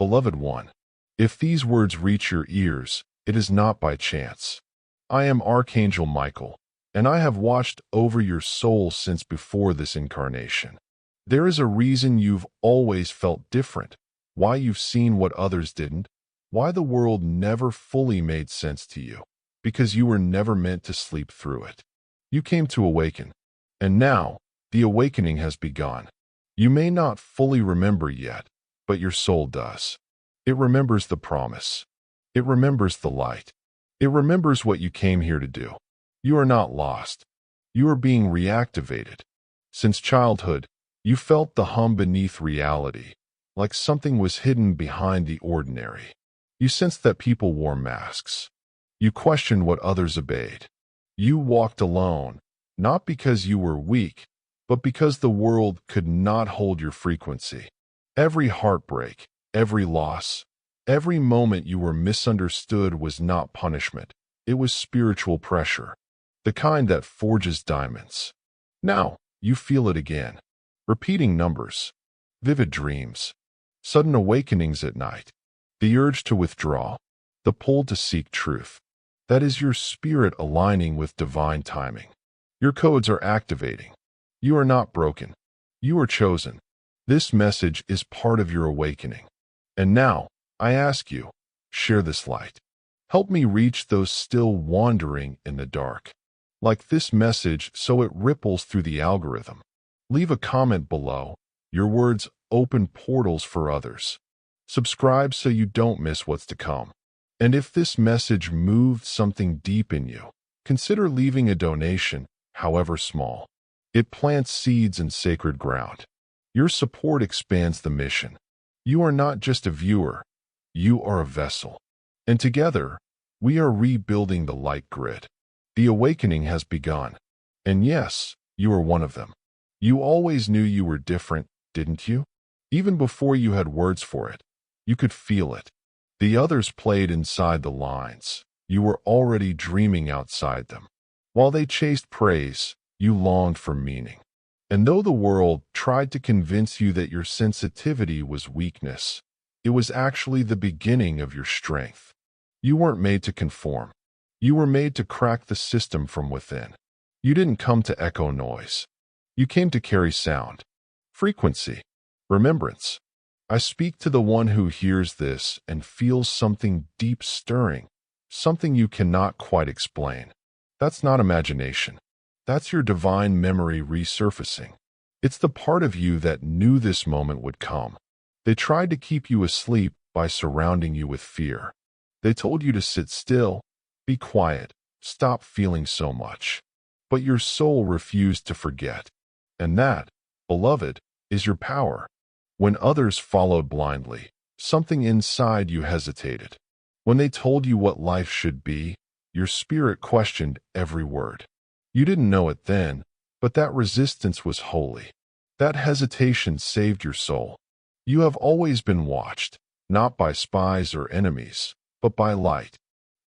Beloved one, if these words reach your ears, it is not by chance. I am Archangel Michael, and I have watched over your soul since before this incarnation. There is a reason you've always felt different, why you've seen what others didn't, why the world never fully made sense to you, because you were never meant to sleep through it. You came to awaken, and now the awakening has begun. You may not fully remember yet, but your soul does. It remembers the promise. It remembers the light. It remembers what you came here to do. You are not lost. You are being reactivated. Since childhood, you felt the hum beneath reality, like something was hidden behind the ordinary. You sensed that people wore masks. You questioned what others obeyed. You walked alone, not because you were weak, but because the world could not hold your frequency. Every heartbreak, every loss, every moment you were misunderstood was not punishment. It was spiritual pressure, the kind that forges diamonds. Now, you feel it again. Repeating numbers, vivid dreams, sudden awakenings at night, the urge to withdraw, the pull to seek truth. That is your spirit aligning with divine timing. Your codes are activating. You are not broken. You are chosen. This message is part of your awakening. And now, I ask you, share this light. Help me reach those still wandering in the dark. Like this message so it ripples through the algorithm. Leave a comment below. Your words open portals for others. Subscribe so you don't miss what's to come. And if this message moved something deep in you, consider leaving a donation, however small. It plants seeds in sacred ground. Your support expands the mission. You are not just a viewer, you are a vessel. And together, we are rebuilding the light grid. The awakening has begun. And yes, you are one of them. You always knew you were different, didn't you? Even before you had words for it, you could feel it. The others played inside the lines. You were already dreaming outside them. While they chased praise, you longed for meaning. And though the world tried to convince you that your sensitivity was weakness, it was actually the beginning of your strength. You weren't made to conform. You were made to crack the system from within. You didn't come to echo noise. You came to carry sound, frequency, remembrance. I speak to the one who hears this and feels something deep stirring, something you cannot quite explain. That's not imagination. That's your divine memory resurfacing. It's the part of you that knew this moment would come. They tried to keep you asleep by surrounding you with fear. They told you to sit still, be quiet, stop feeling so much. But your soul refused to forget. And that, beloved, is your power. When others followed blindly, something inside you hesitated. When they told you what life should be, your spirit questioned every word. You didn't know it then, but that resistance was holy. That hesitation saved your soul. You have always been watched, not by spies or enemies, but by light.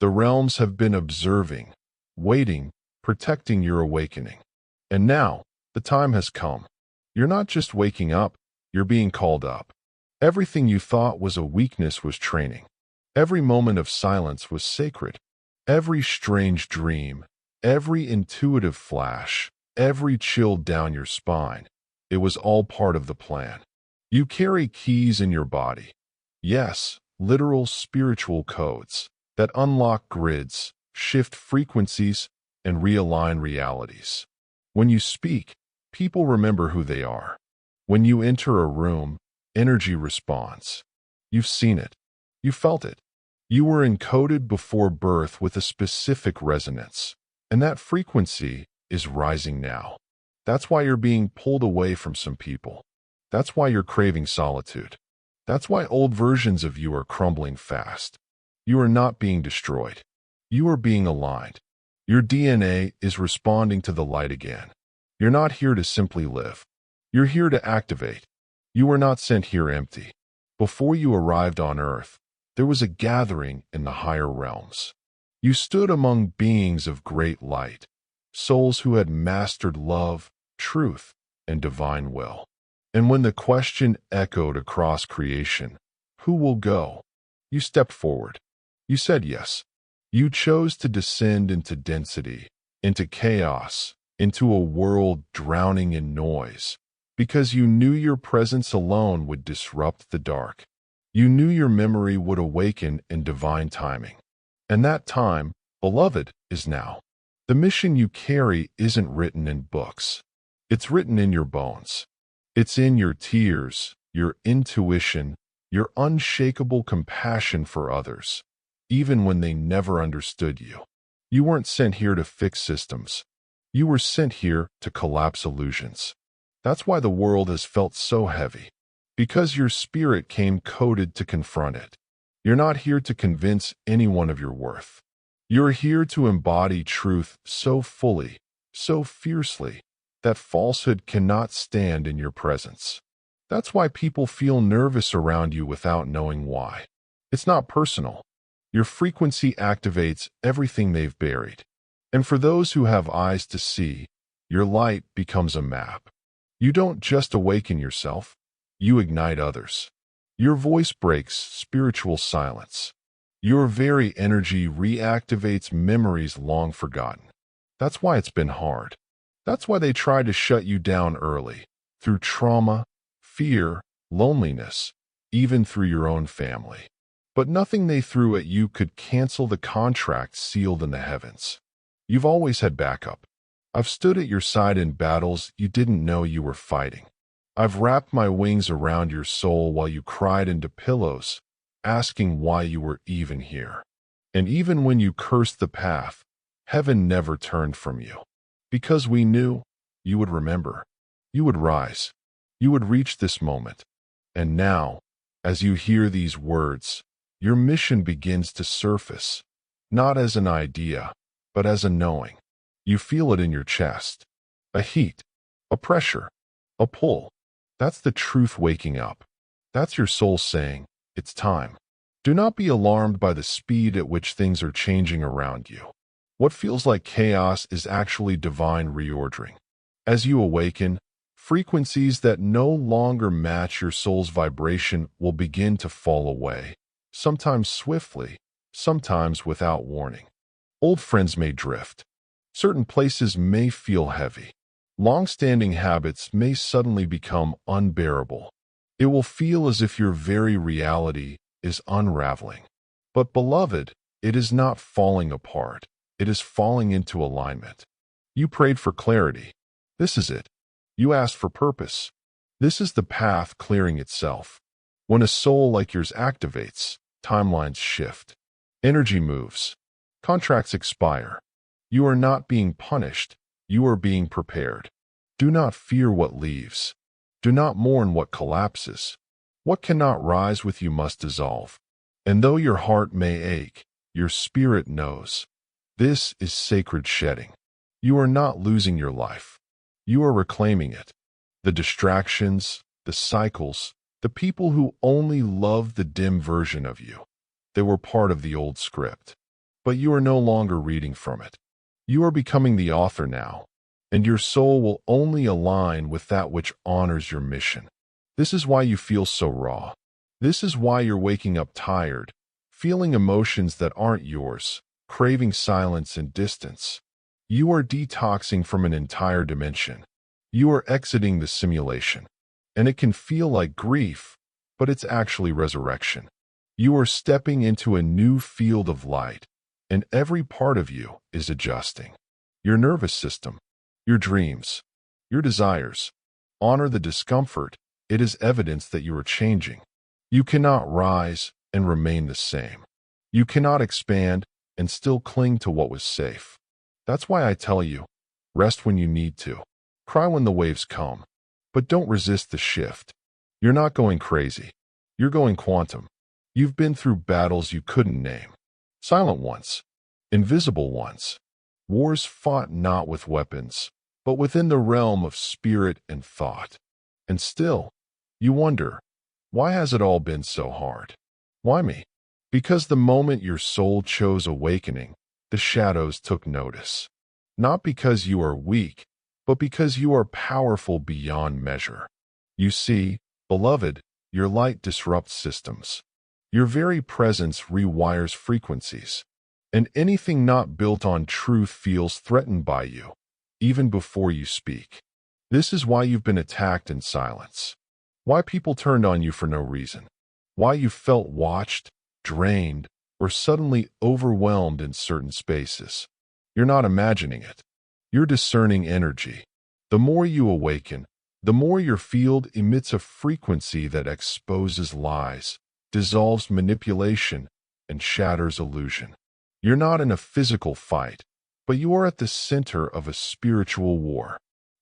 The realms have been observing, waiting, protecting your awakening. And now, the time has come. You're not just waking up, you're being called up. Everything you thought was a weakness was training. Every moment of silence was sacred. Every strange dream, every intuitive flash, every chill down your spine, it was all part of the plan. You carry keys in your body. Yes, literal spiritual codes that unlock grids, shift frequencies, and realign realities. When you speak, people remember who they are. When you enter a room, energy responds. You've seen it. You felt it. You were encoded before birth with a specific resonance, and that frequency is rising now. That's why you're being pulled away from some people. That's why you're craving solitude. That's why old versions of you are crumbling fast. You are not being destroyed. You are being aligned. Your DNA is responding to the light again. You're not here to simply live. You're here to activate. You were not sent here empty. Before you arrived on Earth, there was a gathering in the higher realms. You stood among beings of great light, souls who had mastered love, truth, and divine will. And when the question echoed across creation, Who will go? You stepped forward. You said yes. You chose to descend into density, into chaos, into a world drowning in noise, because you knew your presence alone would disrupt the dark. You knew your memory would awaken in divine timing. And that time, beloved, is now. The mission you carry isn't written in books. It's written in your bones. It's in your tears, your intuition, your unshakable compassion for others, even when they never understood you. You weren't sent here to fix systems. You were sent here to collapse illusions. That's why the world has felt so heavy, because your spirit came coded to confront it. You're not here to convince anyone of your worth. You're here to embody truth so fully, so fiercely, that falsehood cannot stand in your presence. That's why people feel nervous around you without knowing why. It's not personal. Your frequency activates everything they've buried. And for those who have eyes to see, your light becomes a map. You don't just awaken yourself, you ignite others. Your voice breaks spiritual silence. Your very energy reactivates memories long forgotten. That's why it's been hard. That's why they tried to shut you down early, through trauma, fear, loneliness, even through your own family. But nothing they threw at you could cancel the contract sealed in the heavens. You've always had backup. I've stood at your side in battles you didn't know you were fighting. I've wrapped my wings around your soul while you cried into pillows, asking why you were even here. And even when you cursed the path, heaven never turned from you. Because we knew you would remember. You would rise. You would reach this moment. And now, as you hear these words, your mission begins to surface, not as an idea, but as a knowing. You feel it in your chest. A heat, a pressure, a pull. That's the truth waking up. That's your soul saying, it's time. Do not be alarmed by the speed at which things are changing around you. What feels like chaos is actually divine reordering. As you awaken, frequencies that no longer match your soul's vibration will begin to fall away, sometimes swiftly, sometimes without warning. Old friends may drift. Certain places may feel heavy. Long-standing habits may suddenly become unbearable. It will feel as if your very reality is unraveling. But beloved, it is not falling apart. It is falling into alignment. You prayed for clarity. This is it. You asked for purpose. This is the path clearing itself. When a soul like yours activates, timelines shift. Energy moves. Contracts expire. You are not being punished. You are being prepared. Do not fear what leaves. Do not mourn what collapses. What cannot rise with you must dissolve. And though your heart may ache, your spirit knows. This is sacred shedding. You are not losing your life. You are reclaiming it. The distractions, the cycles, the people who only love the dim version of you. They were part of the old script. But you are no longer reading from it. You are becoming the author now, and your soul will only align with that which honors your mission. This is why you feel so raw. This is why you're waking up tired, feeling emotions that aren't yours, craving silence and distance. You are detoxing from an entire dimension. You are exiting the simulation. And it can feel like grief, but it's actually resurrection. You are stepping into a new field of light, and every part of you is adjusting. Your nervous system, your dreams, your desires. Honor the discomfort. It is evidence that you are changing. You cannot rise and remain the same. You cannot expand and still cling to what was safe. That's why I tell you, rest when you need to. Cry when the waves come. But don't resist the shift. You're not going crazy. You're going quantum. You've been through battles you couldn't name. Silent ones. Invisible ones. Wars fought not with weapons, but within the realm of spirit and thought. And still, you wonder, why has it all been so hard? Why me? Because the moment your soul chose awakening, the shadows took notice. Not because you are weak, but because you are powerful beyond measure. You see, beloved, your light disrupts systems. Your very presence rewires frequencies, and anything not built on truth feels threatened by you, even before you speak. This is why you've been attacked in silence, why people turned on you for no reason, why you felt watched, drained, or suddenly overwhelmed in certain spaces. You're not imagining it. You're discerning energy. The more you awaken, the more your field emits a frequency that exposes lies, dissolves manipulation, and shatters illusion. You're not in a physical fight, but you are at the center of a spiritual war.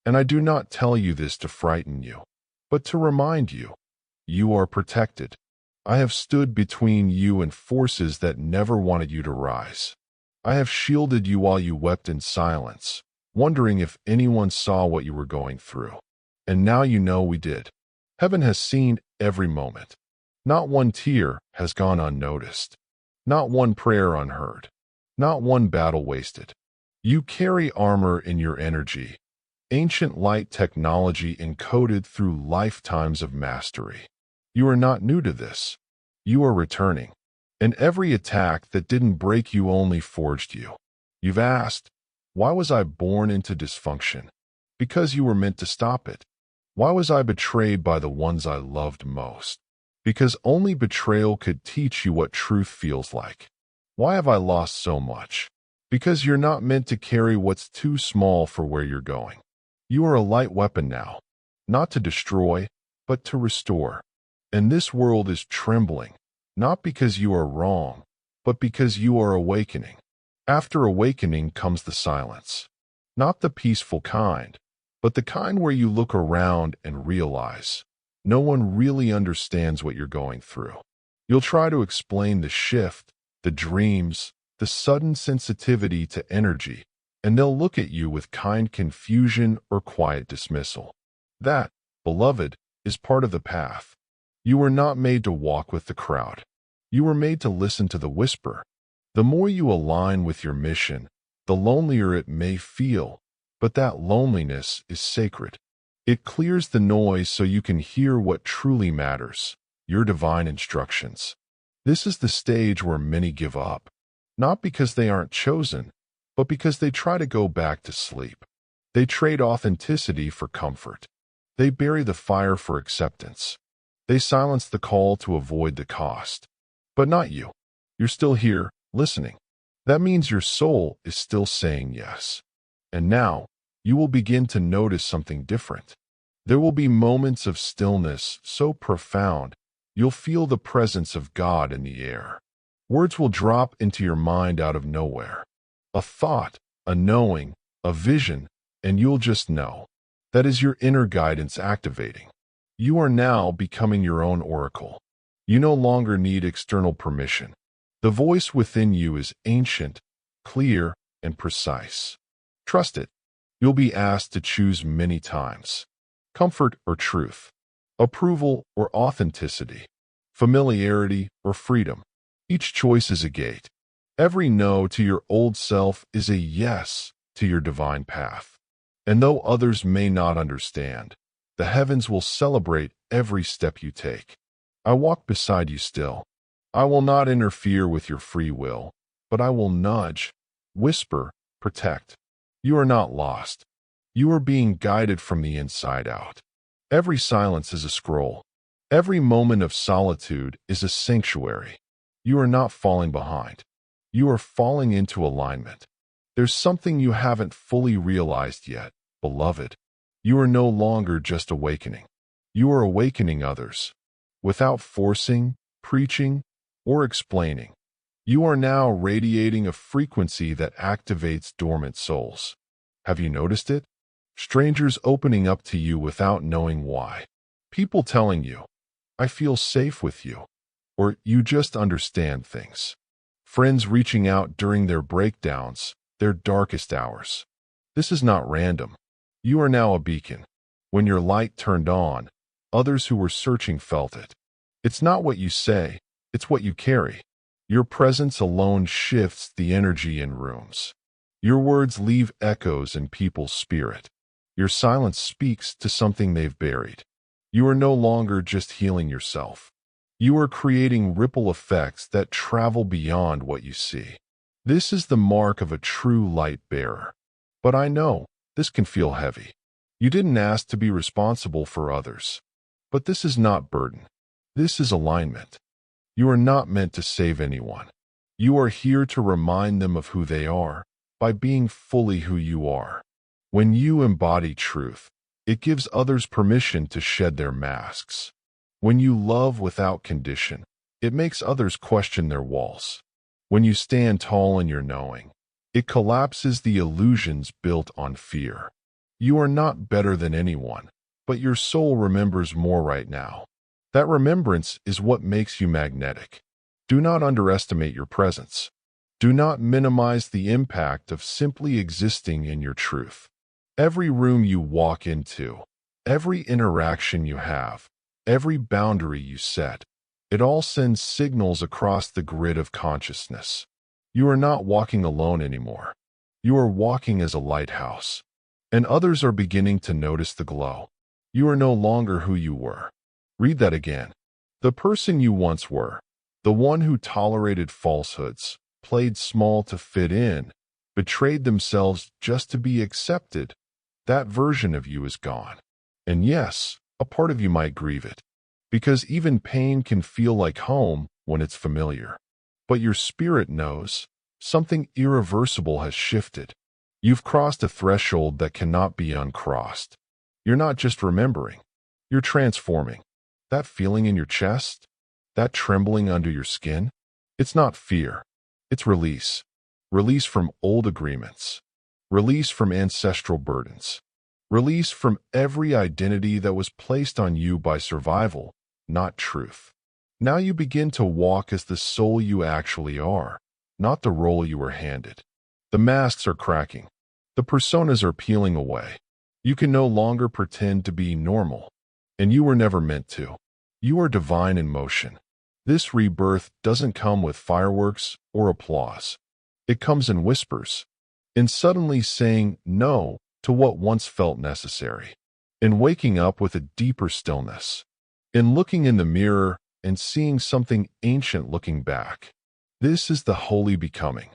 And I do not tell you this to frighten you, but to remind you, you are protected. I have stood between you and forces that never wanted you to rise. I have shielded you while you wept in silence, wondering if anyone saw what you were going through. And now you know we did. Heaven has seen every moment. Not one tear has gone unnoticed. Not one prayer unheard. Not one battle wasted. You carry armor in your energy, ancient light technology encoded through lifetimes of mastery. You are not new to this. You are returning. And every attack that didn't break you only forged you. You've asked, why was I born into dysfunction? Because you were meant to stop it. Why was I betrayed by the ones I loved most? Because only betrayal could teach you what truth feels like. Why have I lost so much? Because you're not meant to carry what's too small for where you're going. You are a light weapon now, not to destroy, but to restore. And this world is trembling, not because you are wrong, but because you are awakening. After awakening comes the silence. Not the peaceful kind, but the kind where you look around and realize no one really understands what you're going through. You'll try to explain the shift, the dreams, the sudden sensitivity to energy, and they'll look at you with kind confusion or quiet dismissal. That, beloved, is part of the path. You were not made to walk with the crowd. You were made to listen to the whisper. The more you align with your mission, the lonelier it may feel, but that loneliness is sacred. It clears the noise so you can hear what truly matters, your divine instructions. This is the stage where many give up, not because they aren't chosen, but because they try to go back to sleep. They trade authenticity for comfort. They bury the fire for acceptance. They silence the call to avoid the cost. But not you. You're still here, listening. That means your soul is still saying yes. And now, you will begin to notice something different. There will be moments of stillness so profound, you'll feel the presence of God in the air. Words will drop into your mind out of nowhere. A thought, a knowing, a vision, and you'll just know. That is your inner guidance activating. You are now becoming your own oracle. You no longer need external permission. The voice within you is ancient, clear, and precise. Trust it. You'll be asked to choose many times. Comfort or truth. Approval or authenticity. Familiarity or freedom. Each choice is a gate. Every no to your old self is a yes to your divine path. And though others may not understand, the heavens will celebrate every step you take. I walk beside you still. I will not interfere with your free will, but I will nudge, whisper, protect. You are not lost. You are being guided from the inside out. Every silence is a scroll. Every moment of solitude is a sanctuary. You are not falling behind. You are falling into alignment. There's something you haven't fully realized yet, beloved. You are no longer just awakening. You are awakening others. Without forcing, preaching, or explaining. You are now radiating a frequency that activates dormant souls. Have you noticed it? Strangers opening up to you without knowing why. People telling you, I feel safe with you, or you just understand things. Friends reaching out during their breakdowns, their darkest hours. This is not random. You are now a beacon. When your light turned on, others who were searching felt it. It's not what you say, it's what you carry. Your presence alone shifts the energy in rooms. Your words leave echoes in people's spirit. Your silence speaks to something they've buried. You are no longer just healing yourself. You are creating ripple effects that travel beyond what you see. This is the mark of a true light bearer. But I know, this can feel heavy. You didn't ask to be responsible for others. But this is not burden. This is alignment. You are not meant to save anyone. You are here to remind them of who they are, by being fully who you are. When you embody truth, it gives others permission to shed their masks. When you love without condition, it makes others question their walls. When you stand tall in your knowing, it collapses the illusions built on fear. You are not better than anyone, but your soul remembers more right now. That remembrance is what makes you magnetic. Do not underestimate your presence. Do not minimize the impact of simply existing in your truth. Every room you walk into, every interaction you have, every boundary you set, it all sends signals across the grid of consciousness. You are not walking alone anymore. You are walking as a lighthouse. And others are beginning to notice the glow. You are no longer who you were. Read that again. The person you once were, the one who tolerated falsehoods, played small to fit in, betrayed themselves just to be accepted, that version of you is gone. And yes, a part of you might grieve it, because even pain can feel like home when it's familiar. But your spirit knows something irreversible has shifted. You've crossed a threshold that cannot be uncrossed. You're not just remembering, you're transforming. That feeling in your chest, that trembling under your skin, it's not fear, it's release. Release from old agreements. Release from ancestral burdens. Release from every identity that was placed on you by survival, not truth. Now you begin to walk as the soul you actually are, not the role you were handed. The masks are cracking. The personas are peeling away. You can no longer pretend to be normal, and you were never meant to. You are divine in motion. This rebirth doesn't come with fireworks or applause. It comes in whispers, in suddenly saying no to what once felt necessary, in waking up with a deeper stillness, in looking in the mirror and seeing something ancient looking back. This is the holy becoming.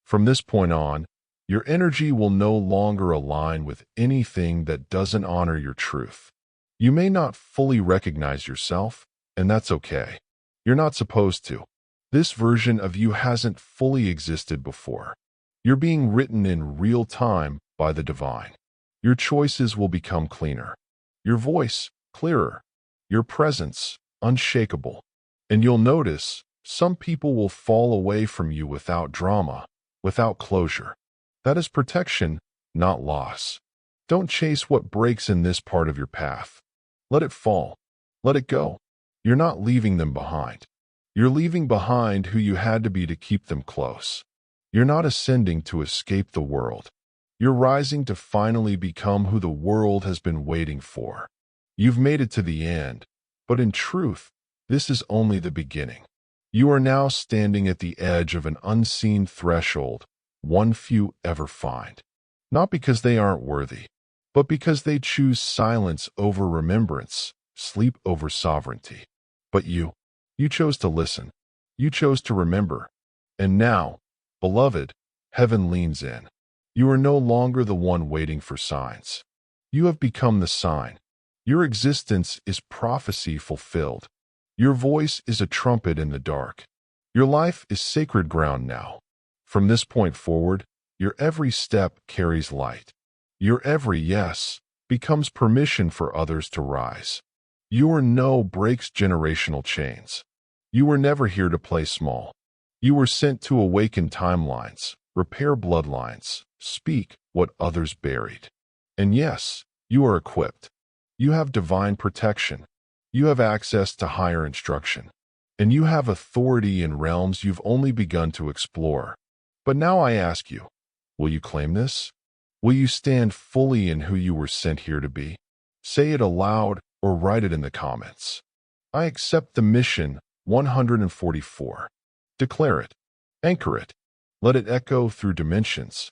From this point on, your energy will no longer align with anything that doesn't honor your truth. You may not fully recognize yourself, and that's okay. You're not supposed to. This version of you hasn't fully existed before. You're being written in real time by the divine. Your choices will become cleaner. Your voice, clearer. Your presence, unshakable. And you'll notice, some people will fall away from you without drama, without closure. That is protection, not loss. Don't chase what breaks in this part of your path. Let it fall. Let it go. You're not leaving them behind. You're leaving behind who you had to be to keep them close. You're not ascending to escape the world. You're rising to finally become who the world has been waiting for. You've made it to the end, but in truth, this is only the beginning. You are now standing at the edge of an unseen threshold, one few ever find. Not because they aren't worthy, but because they choose silence over remembrance, sleep over sovereignty. But you chose to listen. You chose to remember. And now, beloved, heaven leans in. You are no longer the one waiting for signs. You have become the sign. Your existence is prophecy fulfilled. Your voice is a trumpet in the dark. Your life is sacred ground now. From this point forward, your every step carries light. Your every yes becomes permission for others to rise. Your no breaks generational chains. You were never here to play small. You were sent to awaken timelines, repair bloodlines, speak what others buried. And yes, you are equipped. You have divine protection. You have access to higher instruction. And you have authority in realms you've only begun to explore. But now I ask you, will you claim this? Will you stand fully in who you were sent here to be? Say it aloud or write it in the comments. I accept the mission 144. Declare it. Anchor it. Let it echo through dimensions.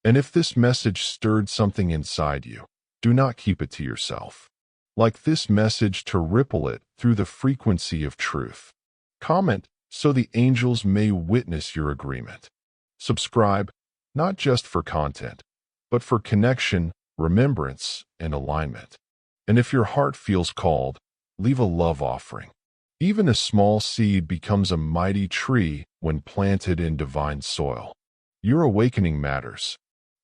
And if this message stirred something inside you, do not keep it to yourself. Like this message to ripple it through the frequency of truth. Comment so the angels may witness your agreement. Subscribe, not just for content, but for connection, remembrance, and alignment. And if your heart feels called, leave a love offering. Even a small seed becomes a mighty tree when planted in divine soil. Your awakening matters.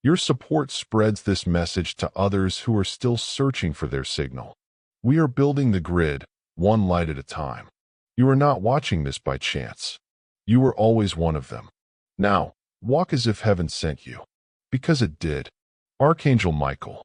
Your support spreads this message to others who are still searching for their signal. We are building the grid, one light at a time. You are not watching this by chance. You were always one of them. Now, walk as if heaven sent you. Because it did. Archangel Michael.